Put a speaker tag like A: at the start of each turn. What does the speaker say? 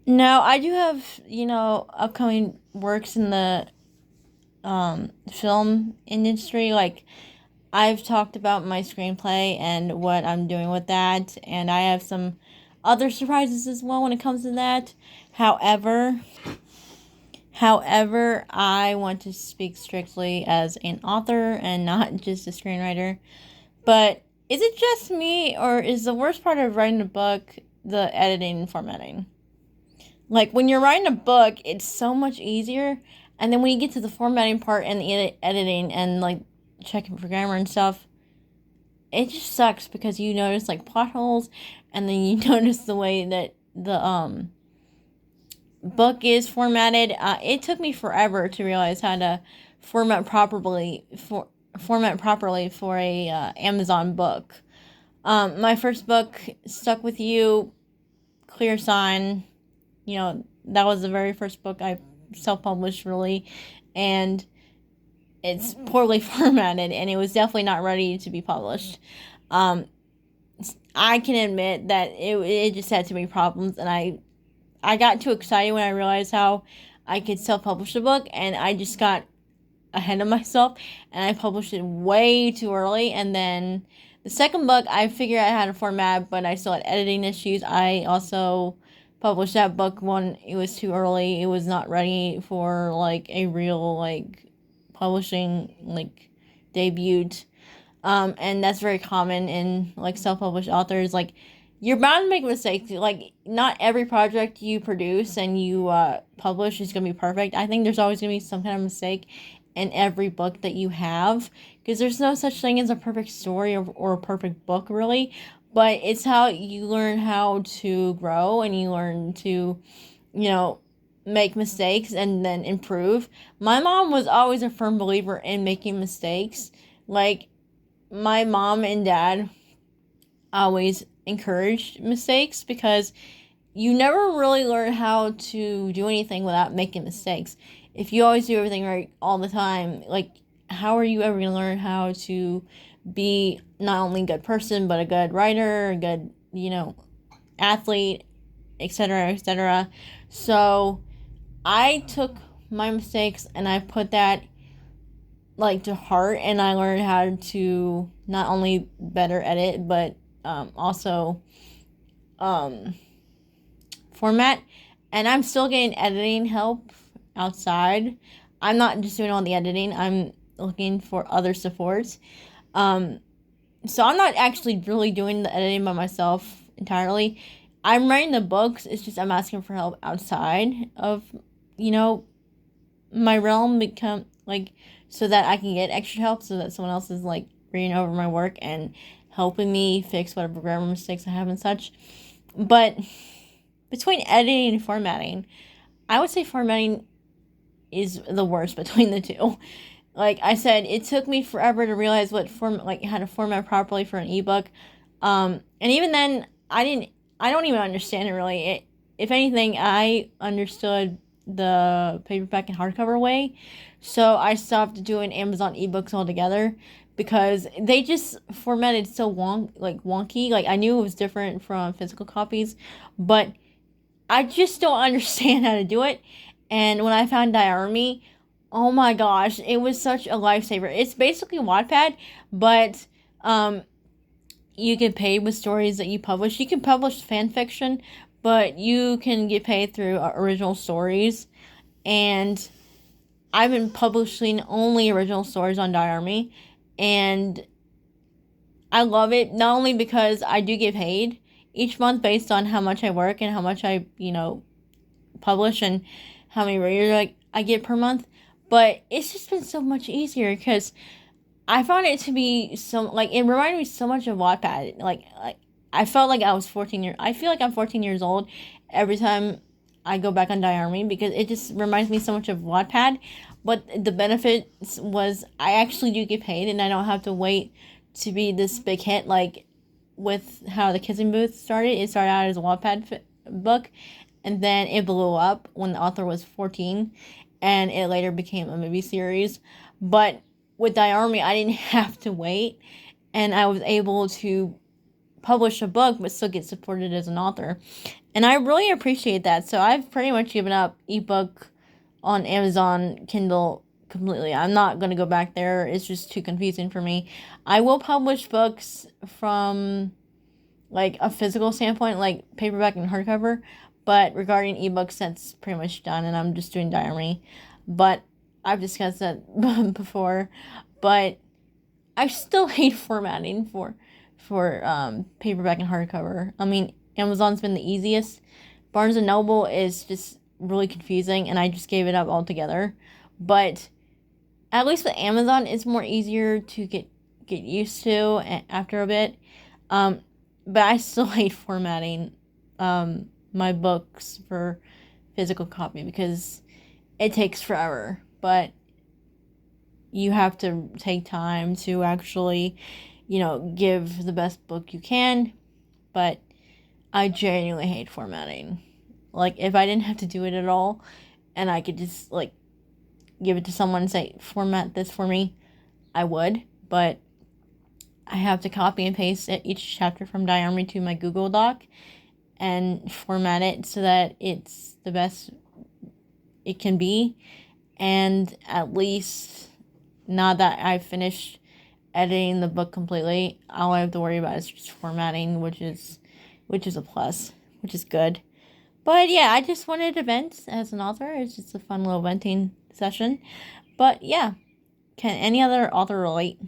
A: No, I do have, upcoming works in the film industry. Like, I've talked about my screenplay and what I'm doing with that, and I have some other surprises as well when it comes to that. However, I want to speak strictly as an author and not just a screenwriter. But is it just me, or is the worst part of writing a book the editing and formatting? Like, when you're writing a book, it's so much easier. And then when you get to the formatting part and the editing and, like, checking for grammar and stuff, it just sucks because you notice, like, plot holes, and then you notice the way that the book is formatted. It took me forever to realize how to format properly for a Amazon book. My first book, Stuck with You, Clear Sign, that was the very first book I self-published, really, and it's poorly formatted, and it was definitely not ready to be published. um, I can admit that it just had too many problems, and I got too excited when I realized how I could self-publish a book, and I just got ahead of myself, and I published it way too early. And then the second book, I figured out how to format, but I still had editing issues. I also published that book when it was too early. It was not ready for, like, a real, like, publishing, like, debut. And that's very common in, like, self-published authors. Like, you're bound to make mistakes. Like, not every project you produce and you publish is gonna be perfect. I think there's always gonna be some kind of mistake in every book that you have, because there's no such thing as a perfect story, or a perfect book, really. But it's how you learn how to grow, and you learn to, you know make mistakes and then improve. My mom was always a firm believer in making mistakes. Like, my mom and dad always encouraged mistakes, because you never really learn how to do anything without making mistakes. If you always do everything right all the time, like, how are you ever going to learn how to be not only a good person, but a good writer, a good, athlete, etc., etc.? So I took my mistakes and I put that, like, to heart, and I learned how to not only better edit, but also um, format. And I'm still getting editing help outside. I'm not just doing all the editing. I'm looking for other supports. Um, so I'm not actually really doing the editing by myself entirely. I'm writing the books. It's just I'm asking for help outside of, you know, my realm, become like, so that I can get extra help, so that someone else is, like, reading over my work and helping me fix whatever grammar mistakes I have and such. But between editing and formatting, I would say formatting is the worst between the two. Like I said, it took me forever to realize how to format properly for an ebook. And even then, I don't even understand it really. If anything, I understood the paperback and hardcover way. So I stopped doing Amazon ebooks altogether, because they just formatted so wonky. Like, I knew it was different from physical copies, but I just don't understand how to do it. And when I found Diarmy, oh my gosh, it was such a lifesaver. It's basically Wattpad, but you get paid with stories that you publish. You can publish fan fiction, but you can get paid through original stories. And I've been publishing only original stories on Diarmy, and I love it, not only because I do get paid each month based on how much I work and how much I, publish, and how many readers I get per month, but it's just been so much easier, because I found it to be so, like, it reminded me so much of Wattpad. Like I felt like I was 14 years. I feel like I'm 14 years old every time I go back on Diarmy, because it just reminds me so much of Wattpad. But the benefits was I actually do get paid, and I don't have to wait to be this big hit, like with how the Kissing Booth started. It started out as a Wattpad book, and then it blew up when the author was 14, and it later became a movie series. But with Diarmy, I didn't have to wait, and I was able to publish a book but still get supported as an author. And I really appreciate that. So I've pretty much given up ebook on Amazon Kindle completely. I'm not going to go back there. It's just too confusing for me. I will publish books from like a physical standpoint, like paperback and hardcover, but regarding ebooks, that's pretty much done, and I'm just doing diary. But I've discussed that before. But I still hate formatting for paperback and hardcover. I mean, Amazon's been the easiest. Barnes and Noble is just really confusing, and I just gave it up altogether. But at least with Amazon, it's more easier to get used to after a bit. But I still hate formatting my books for physical copy because it takes forever. But you have to take time to actually, give the best book you can. But I genuinely hate formatting. Like, if I didn't have to do it at all, and I could just, like, give it to someone and say, format this for me, I would. But I have to copy and paste each chapter from Diary to my Google Doc and format it so that it's the best it can be. And at least, now that I've finished editing the book completely, all I have to worry about is just formatting, which is a plus, which is good. But yeah, I just wanted to vent as an author. It's just a fun little venting session. But yeah, can any other author relate?